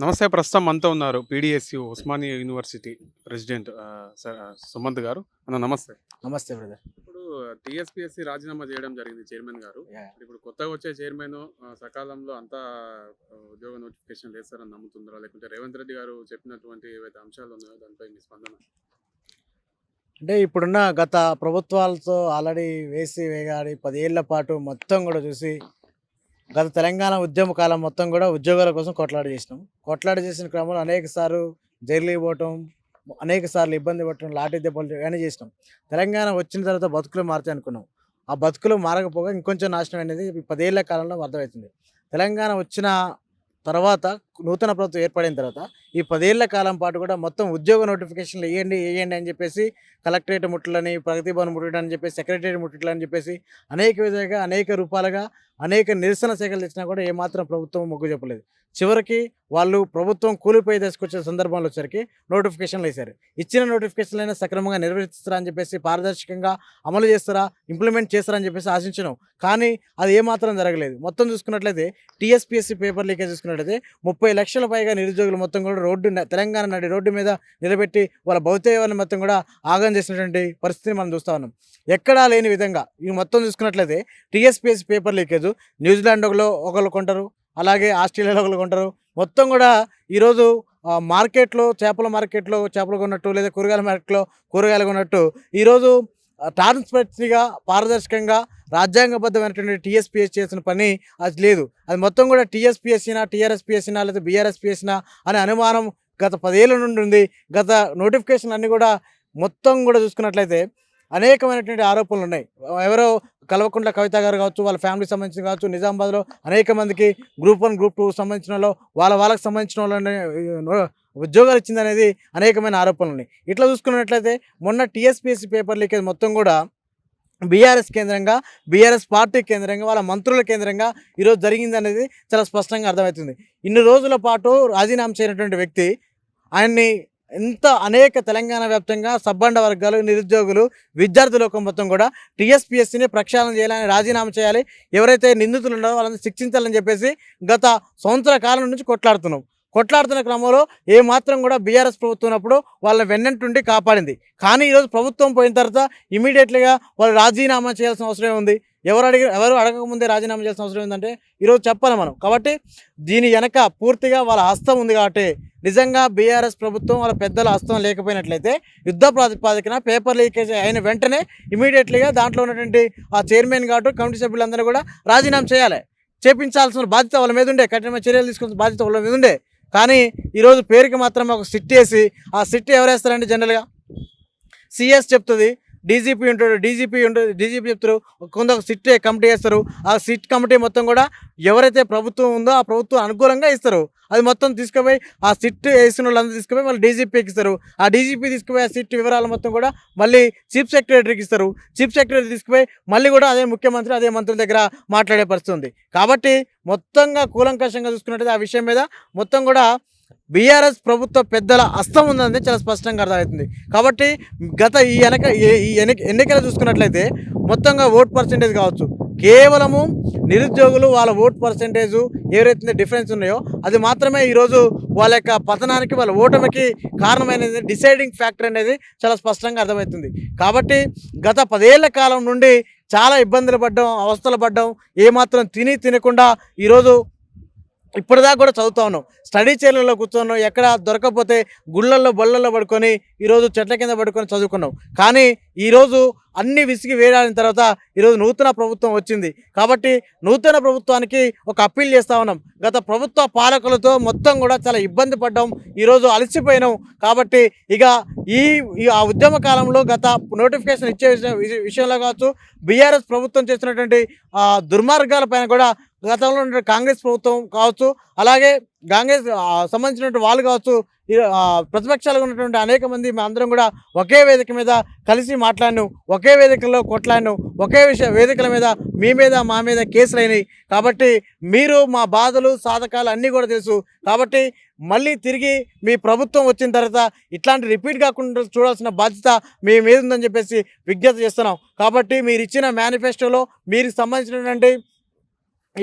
నమస్తే. ప్రస్తుతం మనతో ఉన్నారు PDSU Osmania university president sir Sumanth గారు. అన్న నమస్తే. నమస్తే బ్రదర్. ఇప్పుడు టీఎస్పీఎస్సీ రాజీనామా చేయడం జరిగింది చైర్మన్ గారు. యాహ్! ఇప్పుడు కొత్తగా వచ్చే చైర్మన్ సకాలంలో అంతా ఉద్యోగ నోటిఫికేషన్ వేస్తారని నమ్ముతున్నారా? లేకుంటే రేవంత్ రెడ్డి గారు చెప్పినటువంటి ఏవైతే అంశాలు ఉన్నాయో దానిపై మీ స్పందన? అంటే ఇప్పుడున్న గత ప్రభుత్వాలతో ఆల్రెడీ వేగాడి 10 ఏళ్ల పాటు మొత్తం కూడా చూసి గత తెలంగాణ ఉద్యమ కాలం మొత్తం కూడా ఉద్యోగాల కోసం కొట్లాట చేసినాం. కొట్లాట చేసిన క్రమంలో అనేకసార్లు జైలుకి పోవటం, అనేకసార్లు ఇబ్బంది పడటం, లాఠీ దెబ్బలు ఇవన్నీ చేసినాం. తెలంగాణ వచ్చిన తర్వాత బతుకులు మారుతాయి అనుకున్నాం. ఆ బతుకులు మారకపోగా ఇంకొంచెం నాశనం అనేది ఈ 10 ఏళ్ల కాలంలో అర్థమవుతుంది. తెలంగాణ వచ్చిన తర్వాత నూతన ప్రభుత్వం ఏర్పడిన తర్వాత ఈ 10 ఏళ్ల కాలం పాటు కూడా మొత్తం ఉద్యోగ నోటిఫికేషన్లు ఎయ్యండి అని చెప్పేసి కలెక్టరేట్ ముట్టలని, ప్రగతి భవన్ ముట్టడని చెప్పేసి, సెక్రటరేట్ ముట్టలని చెప్పేసి అనేక విధాలుగా, అనేక రూపాలుగా, అనేక నిరసన శాఖలు తెచ్చినా కూడా ఏమాత్రం ప్రభుత్వం మొగ్గు చెప్పలేదు. చివరికి వాళ్ళు ప్రభుత్వం కూలిపోయి తీసుకొచ్చే సందర్భంలో వచ్చరికి నోటిఫికేషన్లు వేశారు. ఇచ్చిన నోటిఫికేషన్లైనా సక్రమంగా నిర్వహిస్తారా అని చెప్పేసి, పారదర్శకంగా అమలు చేస్తారా, ఇంప్లిమెంట్ చేస్తారా అని చెప్పేసి ఆశించినాం. కానీ అది ఏమాత్రం జరగలేదు. మొత్తం చూసుకున్నట్లయితే టీఎస్పీఎస్సీ పేపర్ లీకేజ్ చూసుకున్నట్లయితే 30 లక్షల పైగా నిరుద్యోగులు మొత్తం కూడా తెలంగాణ నడి రోడ్డు మీద నిలబెట్టి వాళ్ళ భౌతికవాన్ని మొత్తం కూడా ఆగం చేసినటువంటి పరిస్థితిని మనం చూస్తూ ఉన్నాం. ఎక్కడా లేని విధంగా ఈ మొత్తం చూసుకున్నట్లయితే టీఎస్పీఎస్సీ పేపర్ లీకేజ్ న్యూజిలాండ్ ఒకళ్ళు కొంటారు, అలాగే ఆస్ట్రేలియాలో ఒకళ్ళు కొంటారు. మొత్తం కూడా ఈరోజు మార్కెట్లో చేపలు కొన్నట్టు, లేదా కూరగాయల మార్కెట్లో కూరగాయలు కొన్నట్టు ఈరోజు ట్రాన్స్పరెన్సీగా, పారదర్శకంగా, రాజ్యాంగబద్ధమైనటువంటి టీఎస్పీఎస్ చేసిన పని అది లేదు. అది మొత్తం కూడా టీఎస్పీఎస్సీనా, టీఆర్ఎస్పీఎస్సీనా, లేదా బీఆర్ఎస్పీఎస్సీనా అనే అనుమానం గత 10 ఏళ్ళ నుండి ఉంది. గత నోటిఫికేషన్ అన్నీ కూడా మొత్తం కూడా చూసుకున్నట్లయితే అనేకమైనటువంటి ఆరోపణలు ఉన్నాయి. ఎవరో కల్వకుంట్ల కవిత గారు కావచ్చు, వాళ్ళ ఫ్యామిలీకి సంబంధించిన కావచ్చు, నిజామాబాద్లో అనేక మందికి గ్రూప్ 1, గ్రూప్ 2 సంబంధించిన వాళ్ళకి సంబంధించిన వాళ్ళని ఉద్యోగాలు ఇచ్చిందనేది అనేకమైన ఆరోపణలు ఉన్నాయి. ఇట్లా చూసుకున్నట్లయితే మొన్న టీఎస్పీఎస్సీ పేపర్ లీకేజ్ మొత్తం కూడా బీఆర్ఎస్ కేంద్రంగా, బీఆర్ఎస్ పార్టీ కేంద్రంగా, వాళ్ళ మంత్రుల కేంద్రంగా ఈరోజు జరిగిందనేది చాలా స్పష్టంగా అర్థమవుతుంది. ఇన్ని రోజుల పాటు రాజీనామా చేయనటువంటి వ్యక్తి ఆయన్ని అనేక తెలంగాణ వ్యాప్తంగా సబ్బండ వర్గాలు, నిరుద్యోగులు, విద్యార్థి లోకం మొత్తం కూడా టీఎస్పీఎస్సీని ప్రక్షాళన చేయాలని, రాజీనామా చేయాలి, ఎవరైతే నిందితులు ఉన్నారో వాళ్ళని శిక్షించాలని చెప్పేసి గత సంవత్సర కాలం నుంచి కొట్లాడుతున్న క్రమంలో ఏమాత్రం కూడా బీఆర్ఎస్ ప్రభుత్వం ఉన్నప్పుడు వాళ్ళ వెన్నంటుండి కాపాడింది. కానీ ఈరోజు ప్రభుత్వం పోయిన తర్వాత ఇమీడియట్లీగా వాళ్ళు రాజీనామా చేయాల్సిన అవసరం ఉంది. ఎవరు అడగకముందే రాజీనామా చేయాల్సిన అవసరం ఏంటంటే ఈరోజు చెప్పాలి మనం. కాబట్టి దీని వెనక పూర్తిగా వాళ్ళ హస్తం ఉంది. కాబట్టి నిజంగా బీఆర్ఎస్ ప్రభుత్వం వాళ్ళ పెద్దల హస్తం లేకపోయినట్లయితే యుద్ధ ప్రాతిపాదికన పేపర్ లీకేజ్ అయిన వెంటనే ఇమీడియట్లీగా దాంట్లో ఉన్నటువంటి ఆ చైర్మన్ కాబట్టి కమిటీ సభ్యులందరూ కూడా రాజీనామా చేయాలి. చేపించాల్సిన బాధ్యత వాళ్ళ మీద ఉండే, కఠినమైన చర్యలు తీసుకున్న బాధ్యత వాళ్ళ మీద ఉండే. కానీ ఈరోజు పేరుకి మాత్రం ఒక సిట్ వేసి, ఆ సిట్ ఎవరేస్తారంటే జనరల్గా సిఎస్ చెప్తుంది, డీజీపీ ఉంటాడు, డీజీపీ చెప్తారు, కొంత సిట్ కమిటీ వేస్తారు. ఆ సిట్ కమిటీ మొత్తం కూడా ఎవరైతే ప్రభుత్వం ఉందో ఆ ప్రభుత్వం అనుకూలంగా ఇస్తారు. అది మొత్తం తీసుకుపోయి ఆ సిట్ వేసిన వాళ్ళందరూ తీసుకుపోయి మళ్ళీ డీజీపీకి ఇస్తారు. ఆ డీజీపీ తీసుకుపోయి ఆ సిట్ వివరాలు మొత్తం కూడా మళ్ళీ చీఫ్ సెక్రటరీకి ఇస్తారు. చీఫ్ సెక్రటరీ తీసుకుపోయి మళ్ళీ కూడా అదే ముఖ్యమంత్రి, అదే మంత్రుల దగ్గర మాట్లాడే పరిస్థితి ఉంది. కాబట్టి మొత్తంగా కూలంకషంగా చూసుకున్నట్టయితే ఆ విషయం మీద మొత్తం కూడా బీఆర్ఎస్ ప్రభుత్వ పెద్దల హస్తం ఉందని చాలా స్పష్టంగా అర్థమవుతుంది. కాబట్టి గత ఈ ఎన్నికలు చూసుకున్నట్లయితే మొత్తంగా ఓట్ పర్సెంటేజ్ కావచ్చు, కేవలము నిరుద్యోగులు వాళ్ళ ఓట్ పర్సెంటేజు ఏవైతే డిఫరెన్స్ ఉన్నాయో అది మాత్రమే ఈరోజు వాళ్ళ యొక్క పతనానికి, వాళ్ళ ఓటమికి కారణమైనది, డిసైడింగ్ ఫ్యాక్టర్ అనేది చాలా స్పష్టంగా అర్థమవుతుంది. కాబట్టి గత 10 ఏళ్ల కాలం నుండి చాలా ఇబ్బందులు పడ్డాం, అవస్థలు పడ్డాం, ఏమాత్రం తినకుండా ఈరోజు ఇప్పటిదాకా కూడా చదువుతా ఉన్నాం. స్టడీ చైర్లలో కూర్చున్నాం, ఎక్కడ దొరకకపోతే గుళ్ళల్లో బళ్ళల్లో పడుకొని ఈరోజు చెట్ల కింద పడుకొని చదువుకున్నాం. కానీ ఈరోజు అన్ని విసిగి వేయాడిన తర్వాత ఈరోజు నూతన ప్రభుత్వం వచ్చింది. కాబట్టి నూతన ప్రభుత్వానికి ఒక అప్పీల్ చేస్తూ ఉన్నాం. గత ప్రభుత్వ పాలకులతో మొత్తం కూడా చాలా ఇబ్బంది పడ్డాం, ఈరోజు అలసిపోయినాం. కాబట్టి ఇక ఆ ఉద్యమ కాలంలో గత నోటిఫికేషన్ ఇచ్చే విషయంలో కావచ్చు, బీఆర్ఎస్ ప్రభుత్వం చేసినటువంటి దుర్మార్గాల పైన కూడా గతంలో ఉన్న కాంగ్రెస్ ప్రభుత్వం కావచ్చు, అలాగే కాంగ్రెస్ సంబంధించినటువంటి వాళ్ళు కావచ్చు, ప్రతిపక్షాలుగా ఉన్నటువంటి అనేక మంది అందరం కూడా ఒకే వేదిక మీద కలిసి మాట్లాడినాం, ఒకే వేదికలో కొట్లాడినాం, ఒకే వేదికల మీద మీ మీద మా మీద కేసులు అయినాయి. కాబట్టి మీరు మా బాధలు సాధకాలు అన్నీ కూడా తెలుసు. కాబట్టి మళ్ళీ తిరిగి మీ ప్రభుత్వం వచ్చిన తర్వాత ఇట్లాంటి రిపీట్ కాకుండా చూడాల్సిన బాధ్యత మీ మీద ఉందని చెప్పేసి విజ్ఞప్తి చేస్తున్నాం. కాబట్టి మీరు ఇచ్చిన మేనిఫెస్టోలో మీరు సంబంధించినటువంటి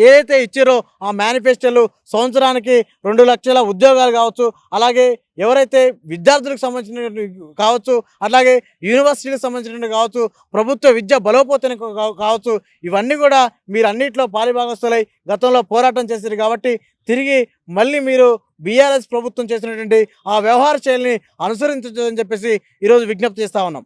ఏదైతే ఇచ్చారో ఆ మేనిఫెస్టోలు సంవత్సరానికి 2 లక్షల ఉద్యోగాలు కావచ్చు, అలాగే ఎవరైతే విద్యార్థులకు సంబంధించినటువంటి కావచ్చు, అట్లాగే యూనివర్సిటీలకు సంబంధించినటువంటి కావచ్చు, ప్రభుత్వ విద్య బలోపేతం కావచ్చు, ఇవన్నీ కూడా మీరు అన్నింటిలో పాలిభాగస్తులై గతంలో పోరాటం చేశారు కాబట్టి తిరిగి మళ్ళీ మీరు బీఆర్ఎస్ ప్రభుత్వం చేసినటువంటి ఆ వ్యవహార శైలిని అనుసరించదని చెప్పేసి ఈరోజు విజ్ఞప్తి చేస్తూ ఉన్నాం.